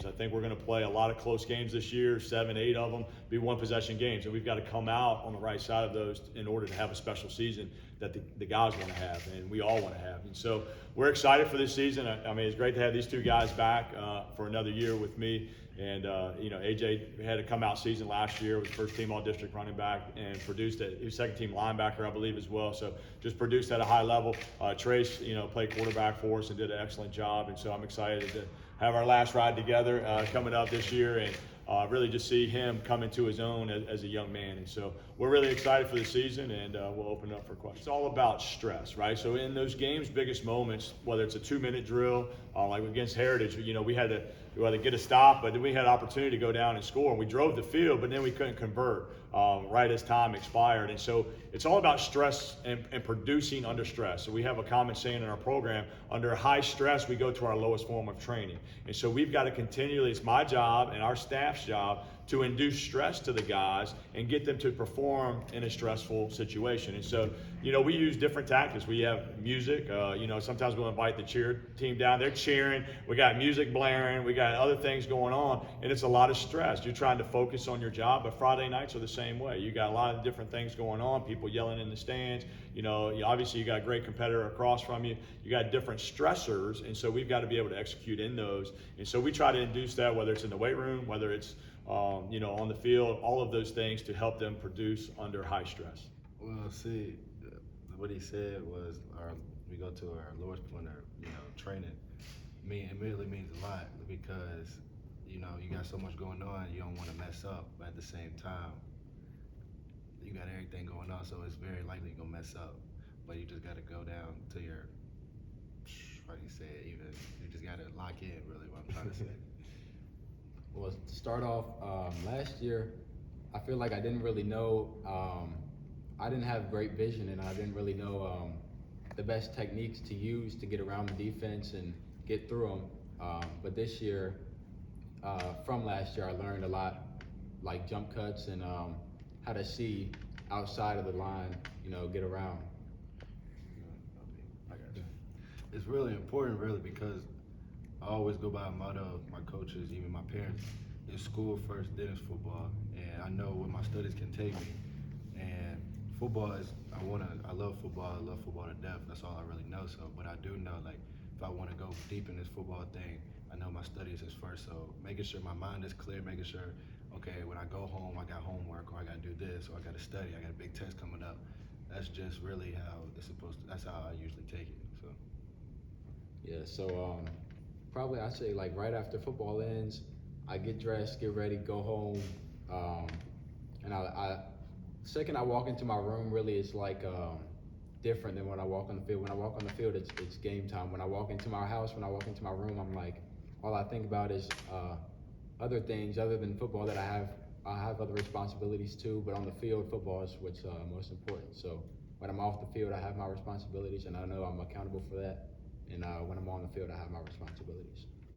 games. I think we're going to play a lot of close games this year, 7, 8 of them, be one-possession games. And we've got to come out on the right side of those in order to have a special season that the guys want to have and we all want to have. And so we're excited for this season. I mean, it's great to have these two guys back for another year with me. And, AJ had a come-out season last year, was first-team All-District running back and produced it. He was second-team linebacker, I believe, as well. So just produced at a high level. Trace, played quarterback for us and did an excellent job. And so I'm excited to have our last ride together coming up this year and really just see him come into his own as a young man. And so we're really excited for the season, and we'll open it up for questions. It's all about stress, right? So in those games' biggest moments, whether it's a 2-minute drill, like against Heritage, we had to get a stop, but then we had an opportunity to go down and score. We drove the field, but then we couldn't convert right as time expired. And so it's all about stress and producing under stress. So we have a common saying in our program, under high stress, we go to our lowest form of training. And so we've got to continually, it's my job and our staff's job to induce stress to the guys and get them to perform in a stressful situation. And so, we use different tactics. We have music, sometimes we'll invite the cheer team down. They're cheering. We got music blaring. We got other things going on, and it's a lot of stress. You're trying to focus on your job, but Friday nights are the same way. You got a lot of different things going on, people yelling in the stands. Obviously you got a great competitor across from you. You got different stressors, and so we've got to be able to execute in those. And so we try to induce that, whether it's in the weight room, whether it's on the field, all of those things to help them produce under high stress. Well, see, what he said was we go to our lowest point of training. It immediately means a lot because you got so much going on, you don't want to mess up, but at the same time you got everything going on, so it's very likely you're gonna mess up. But you just got to go down to your, how do you say it, even you just got to lock in, really, what I'm trying to say. Well, to start off, last year, I feel like I didn't really know, I didn't have great vision, and I didn't really know the best techniques to use to get around the defense and get through them. But this year, from last year, I learned a lot, like jump cuts and how to see outside of the line, get around. It's really important, really, because I always go by a motto of my coaches, even my parents. It's school first, then it's football. And I know where my studies can take me. And football is, I love football to death. That's all I really know. So, but I do know, like, if I want to go deep in this football thing, I know my studies is first. So making sure my mind is clear, making sure, okay, when I go home, I got homework, or I got to do this, or I got to study, I got a big test coming up. That's just really how it's supposed to, that's how I usually take it, so. Yeah, so probably I say like right after football ends, I get dressed, get ready, go home, and second I walk into my room, really it's like different than when I walk on the field. When I walk on the field, it's game time. When I walk into my house, when I walk into my room, I'm like, all I think about is other things other than football that I have other responsibilities too, but on the field, football is what's most important. So when I'm off the field, I have my responsibilities, and I know I'm accountable for that. And when I'm on the field, I have my responsibilities.